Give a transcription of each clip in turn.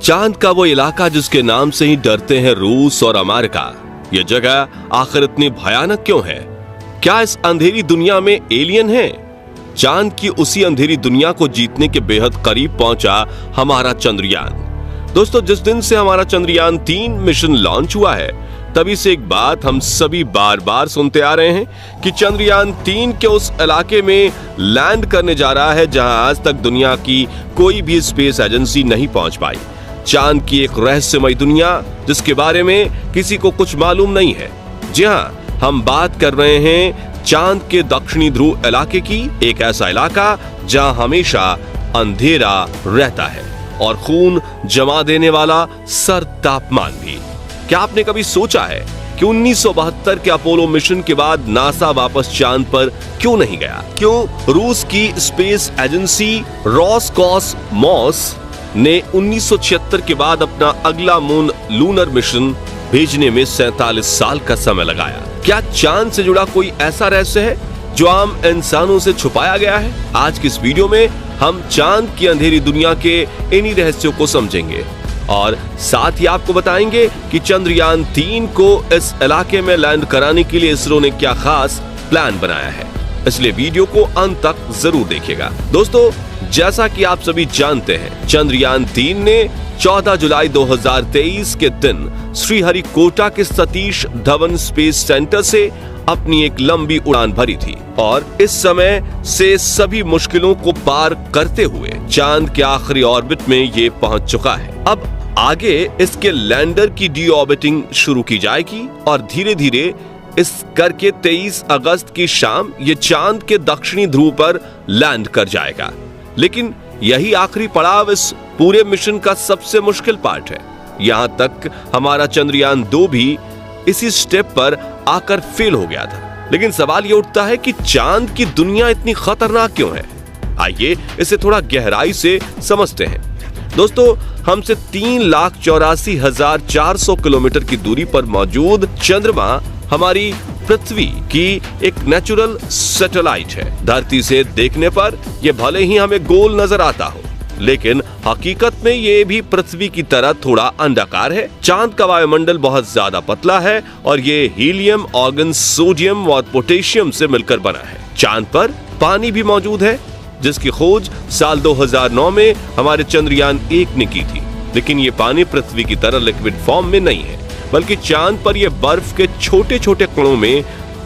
चांद का वो इलाका जिसके नाम से ही डरते हैं रूस और अमेरिका, ये जगह आखिर इतनी भयानक क्यों है? क्या इस अंधेरी दुनिया में एलियन है? चांद की उसी अंधेरी दुनिया को जीतने के बेहद करीब पहुंचा हमारा चंद्रयान। दोस्तों, जिस दिन से हमारा चंद्रयान 3 मिशन लॉन्च हुआ है, तभी से एक बात हम सभी बार बार सुनते आ रहे हैं कि चंद्रयान 3 के उस इलाके में लैंड करने जा रहा है जहां आज तक दुनिया की कोई भी स्पेस एजेंसी नहीं पहुंच पाई। चांद की एक रहस्यमय दुनिया जिसके बारे में किसी को कुछ मालूम नहीं है। जी हां, हम बात कर रहे हैं चांद के दक्षिणी ध्रुव इलाके की, एक ऐसा इलाका जहां हमेशा अंधेरा रहता है और खून जमा देने वाला सर्द तापमान भी। क्या आपने कभी सोचा है कि 1972 के अपोलो मिशन के बाद नासा वापस चांद पर क्यों नहीं गया? क्यों रूस की स्पेस एजेंसी रोसकॉसमोस ने 1976 के बाद अपना अगला मून लूनर मिशन भेजने में 47 साल का समय लगाया? क्या चांद से जुड़ा कोई ऐसा रहस्य है जो आम इंसानों से छुपाया गया है? आज की इस वीडियो में हम चांद की अंधेरी दुनिया के इन्हीं रहस्यों को समझेंगे और साथ ही आपको बताएंगे कि चंद्रयान 3 को इस इलाके में लैंड कराने के लिए इसरो ने क्या खास प्लान बनाया है। इसलिए वीडियो को अंत तक जरूर देखिएगा। दोस्तों, जैसा कि आप सभी जानते हैं, चंद्रयान 3 ने 14 जुलाई 2023 के दिन श्रीहरिकोटा के सतीश धवन स्पेस सेंटर से अपनी एक लंबी उड़ान भरी थी और इस समय से सभी मुश्किलों को पार करते हुए चांद के आखिरी ऑर्बिट में ये पहुंच चुका है। अब आगे इसके लैंडर की डी ऑर्बिटिंग शुरू की जाएगी और धीरे धीरे इस करके 23 अगस्त की शाम ये चांद के दक्षिणी ध्रुव पर लैंड कर जाएगा। लेकिन यही आखिरी पड़ाव इस पूरे मिशन का सबसे मुश्किल पार्ट है। यहाँ तक हमारा चंद्रयान 2 भी इसी स्टेप पर आकर फेल हो गया था। लेकिन सवाल ये उठता है कि चांद की दुनिया इतनी खतरनाक क्यों है? आइए इसे थोड़ा गहराई से समझते हैं। दोस्तों, हमसे 3,84,400 किलोमीटर की दूरी पर मौजूद चंद्रमा हमारी पृथ्वी की एक नेचुरल सैटेलाइट है। धरती से देखने पर यह भले ही हमें गोल नजर आता हो, लेकिन हकीकत में ये भी पृथ्वी की तरह थोड़ा अंडाकार है। चांद का वायुमंडल बहुत ज्यादा पतला है और ये हीलियम, ऑर्गन, सोडियम और पोटेशियम से मिलकर बना है। चांद पर पानी भी मौजूद है जिसकी खोज साल 2009 में हमारे चंद्रयान 1 ने की थी। लेकिन ये पानी पृथ्वी की तरह लिक्विड फॉर्म में नहीं है, बल्कि चांद पर यह बर्फ के छोटे छोटे कणों में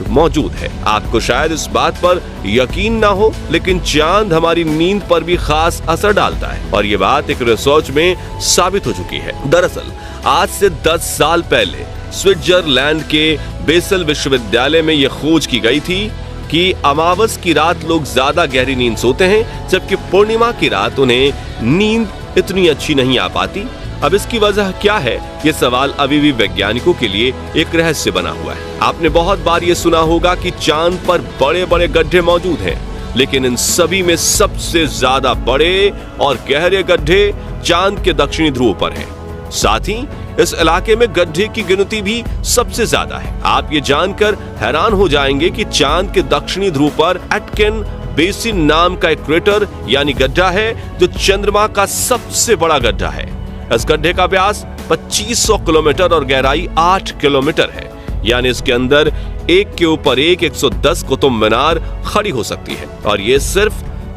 मौजूद है। आपको शायद इस बात पर यकीन ना हो, लेकिन चांद हमारी नींद पर भी खास असर डालता है और ये बात एक रिसर्च में साबित हो चुकी है। दरअसल आज से 10 साल पहले स्विट्जरलैंड के बेसल विश्वविद्यालय में यह खोज की गई थी कि अमावस की रात लोग ज्यादा गहरी नींद सोते हैं, जबकि पूर्णिमा की रात उन्हें नींद इतनी अच्छी नहीं आ पाती। अब इसकी वजह क्या है, ये सवाल अभी भी वैज्ञानिकों के लिए एक रहस्य बना हुआ है। आपने बहुत बार ये सुना होगा कि चांद पर बड़े बड़े गड्ढे मौजूद हैं, लेकिन इन सभी में सबसे ज्यादा बड़े और गहरे गड्ढे चांद के दक्षिणी ध्रुव पर हैं। साथ ही इस इलाके में गड्ढे की गिनती भी सबसे ज्यादा है। आप ये जानकर हैरान हो जाएंगे कि चांद के दक्षिणी ध्रुव पर एटकिन बेसिन नाम का एक क्रेटर यानी गड्ढा है जो चंद्रमा का सबसे बड़ा गड्ढा है। इस गड्ढे का व्यास 2500 किलोमीटर और गहराई 8 किलोमीटर है, यानी इसके अंदर एक के ऊपर एक 110 कुतुब मीनार खड़ी हो सकती है। और ये सिर्फ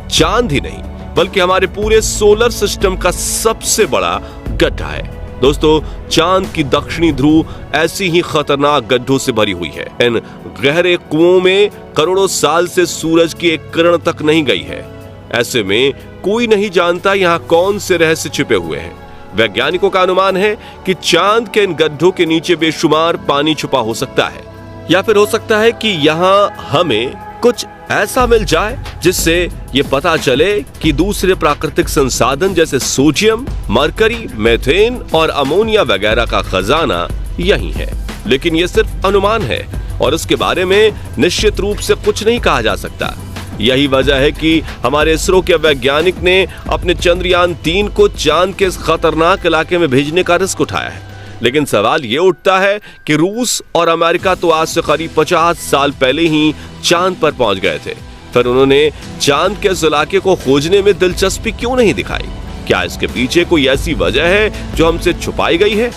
चांद ही नहीं, बल्कि हमारे पूरे सोलर सिस्टम का सबसे बड़ा गड्ढा है। दोस्तों, चांद की दक्षिणी ध्रुव ऐसी ही खतरनाक गड्ढों से भरी हुई है। इन गहरे कुओं में करोड़ों साल से सूरज की एक किरण तक नहीं गई है। ऐसे में कोई नहीं जानता यहाँ कौन से रहस्य छिपे हुए हैं। वैज्ञानिकों का अनुमान है कि चांद के इन गड्ढों के नीचे बेशुमार पानी छुपा हो सकता है, या फिर हो सकता है कि यहाँ हमें कुछ ऐसा मिल जाए जिससे ये पता चले कि दूसरे प्राकृतिक संसाधन जैसे सोडियम, मरकरी, मीथेन और अमोनिया वगैरह का खजाना यही है। लेकिन ये सिर्फ अनुमान है और इसके बारे में निश्चित रूप से कुछ नहीं कहा जा सकता। यही वजह है कि हमारे इसरो के वैज्ञानिक ने अपने चंद्रयान 3 को चांद के इस खतरनाक इलाके में भेजने का रिस्क उठाया है। लेकिन सवाल ये उठता है कि रूस और अमेरिका तो आज से करीब 50 साल पहले ही चांद पर पहुंच गए थे, फिर उन्होंने चांद के इस इलाके को खोजने में दिलचस्पी क्यों नहीं दिखाई? क्या इसके पीछे कोई ऐसी वजह है जो हमसे छुपाई गई है?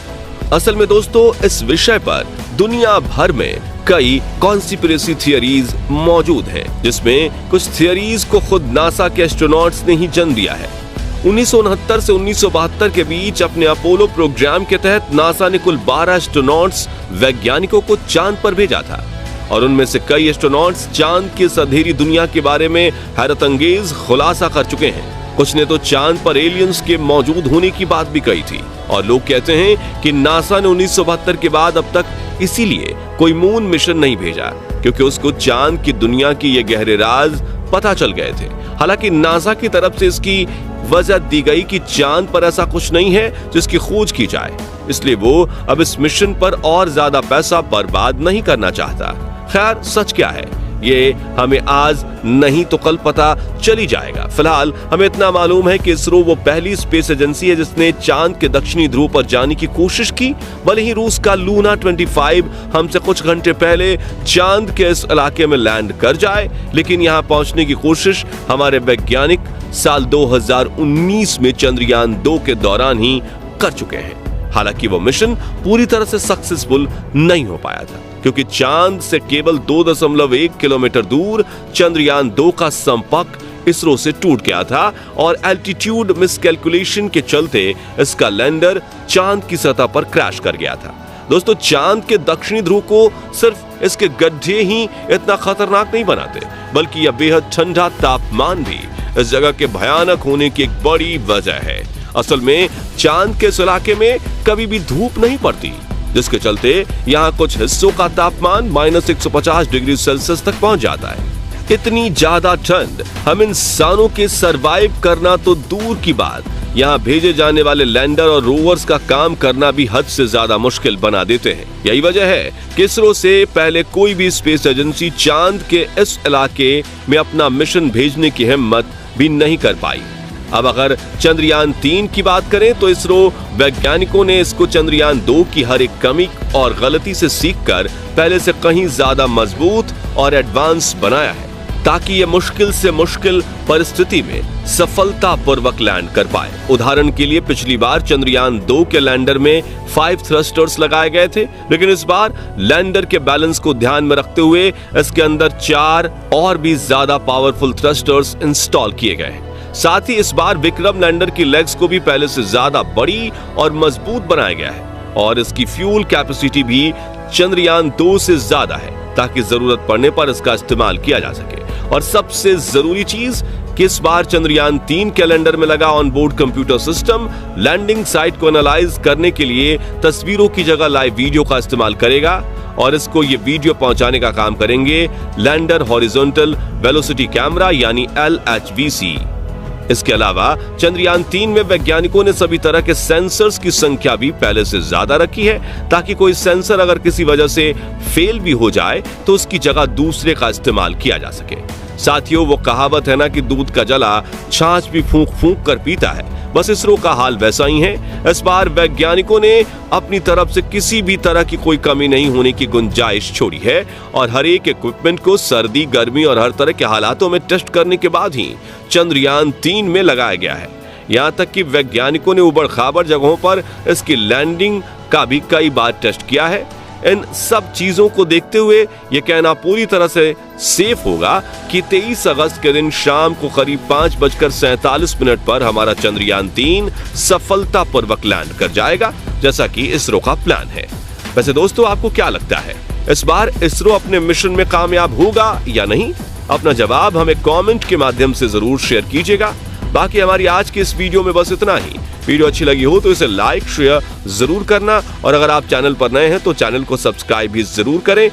असल में दोस्तों, इस विषय पर दुनिया भर में कई कॉन्स्पिरेसी थियरीज मौजूद हैं, जिसमें कुछ थियरीज को खुद नासा के एस्ट्रोनॉट्स ने ही जन्म दिया है। 1969 से 1972 के बीच अपने अपोलो प्रोग्राम के तहत नासा ने कुल 12 एस्ट्रोनॉट्स वैज्ञानिकों को चांद पर भेजा था और उनमें से कई एस्ट्रोनॉट्स चांद की इस अंधेरी दुनिया के बारे में हैरतअंगेज खुलासा कर चुके हैं। कुछ ने तो चांद पर एलियंस के मौजूद होने की बात भी कही थी और लोग कहते हैं कि नासा ने 1972 के बाद अब तक इसीलिए कोई मून मिशन नहीं भेजा क्योंकि उसको चांद की दुनिया की ये गहरे राज पता चल गए थे। हालांकि नासा की तरफ से इसकी वजह दी गई कि चांद पर ऐसा कुछ नहीं है जिसकी खोज की जाए, इसलिए वो अब इस मिशन पर और ज्यादा पैसा बर्बाद नहीं करना चाहता। खैर, सच क्या है ये हमें आज नहीं तो कल पता चली जाएगा। फिलहाल हमें इतना मालूम है कि इसरो वो पहली स्पेस एजेंसी है जिसने चांद के दक्षिणी ध्रुव पर जाने की कोशिश की। भले ही रूस का लूना 25 हमसे कुछ घंटे पहले चांद के इस इलाके में लैंड कर जाए, लेकिन यहाँ पहुंचने की कोशिश हमारे वैज्ञानिक साल 2019 में चंद्रयान 2 के दौरान ही कर चुके हैं। हालांकि वो मिशन पूरी तरह से सक्सेसफुल नहीं हो पाया था क्योंकि चांद से केवल 2.1 किलोमीटर दूर चंद्रयान 2 का संपर्क इसरो से टूट गया था और एल्टीट्यूड मिसकैलकुलेशन के चलते इसका लैंडर चांद की सतह पर क्रैश कर गया था। दोस्तों, चांद के दक्षिणी ध्रुव को सिर्फ इसके गड्ढे ही इतना खतरनाक नहीं बनाते, बल्कि यह बेहद ठंडा तापमान भी इस जगह के भयानक होने की एक बड़ी वजह है। असल में चांद के इस इलाके में कभी भी धूप नहीं पड़ती, जिसके चलते यहाँ कुछ हिस्सों का तापमान -150 डिग्री सेल्सियस तक पहुंच जाता है। इतनी ज्यादा ठंड हम इंसानों के सरवाइव करना तो दूर की बात, यहाँ भेजे जाने वाले लैंडर और रोवर्स का काम करना भी हद से ज्यादा मुश्किल बना देते हैं। यही वजह है कि इसरो से पहले कोई भी स्पेस एजेंसी चांद के इस इलाके में अपना मिशन भेजने की हिम्मत भी नहीं कर पाई। अब अगर चंद्रयान 3 की बात करें तो इसरो वैज्ञानिकों ने इसको चंद्रयान 2 की हर एक कमी और गलती से सीखकर पहले से कहीं ज्यादा मजबूत और एडवांस बनाया है ताकि ये मुश्किल से मुश्किल परिस्थिति में सफलतापूर्वक लैंड कर पाए। उदाहरण के लिए पिछली बार चंद्रयान 2 के लैंडर में 5 थ्रस्टर्स लगाए गए थे, लेकिन इस बार लैंडर के बैलेंस को ध्यान में रखते हुए इसके अंदर 4 और भी ज्यादा पावरफुल थ्रस्टर्स इंस्टॉल किए गए हैं। साथ ही इस बार विक्रम लैंडर की लेग्स को भी पहले से ज्यादा बड़ी और मजबूत बनाया गया है और इसकी फ्यूल कैपेसिटी भी चंद्रयान 2 से ज्यादा है ताकि जरूरत पड़ने पर इसका इस्तेमाल किया जा सके। और सबसे जरूरी चीज कि इस बार चंद्रयान 3 कैलेंडर में लगा on board computer system landing site को एनालाइज करने के लिए तस्वीरों की जगह लाइव वीडियो का इस्तेमाल करेगा और इसको ये वीडियो पहुंचाने का काम करेंगे लैंडर हॉरिजॉन्टल वेलोसिटी कैमरा यानी LHVC। इसके अलावा चंद्रयान 3 में वैज्ञानिकों ने सभी तरह के सेंसर्स की संख्या भी पहले से ज्यादा रखी है ताकि कोई सेंसर अगर किसी वजह से फेल भी हो जाए तो उसकी जगह दूसरे का इस्तेमाल किया जा सके। साथियों, वो कहावत है ना कि दूध का जला छाछ भी फूंक फूंक कर पीता है, बस इसरो का हाल वैसा ही है। इस बार वैज्ञानिकों ने अपनी तरफ से किसी भी तरह की कोई कमी नहीं होने की गुंजाइश छोड़ी है और हर एक इक्विपमेंट को सर्दी, गर्मी और हर तरह के हालातों में टेस्ट करने के बाद ही चंद्रयान 3 में लगाया गया है। यहाँ तक कि वैज्ञानिकों ने उबड़ खाबड़ जगहों पर इसकी लैंडिंग का भी कई बार टेस्ट किया है। इन सब चीजों को देखते हुए यह कहना पूरी तरह से सेफ होगा कि 23 अगस्त के दिन शाम को करीब 5:47 पर हमारा चंद्रयान 3 सफलतापूर्वक लैंड कर जाएगा, जैसा कि इसरो का प्लान है। वैसे दोस्तों, आपको क्या लगता है, इस बार इसरो अपने मिशन में कामयाब होगा या नहीं? अपना जवाब हमें कमेंट के माध्यम से जरूर शेयर कीजिएगा। बाकी हमारी आज की इस वीडियो में बस इतना ही। वीडियो अच्छी लगी हो तो इसे लाइक शेयर जरूर करना और अगर आप चैनल पर नए हैं तो चैनल को सब्सक्राइब भी जरूर करें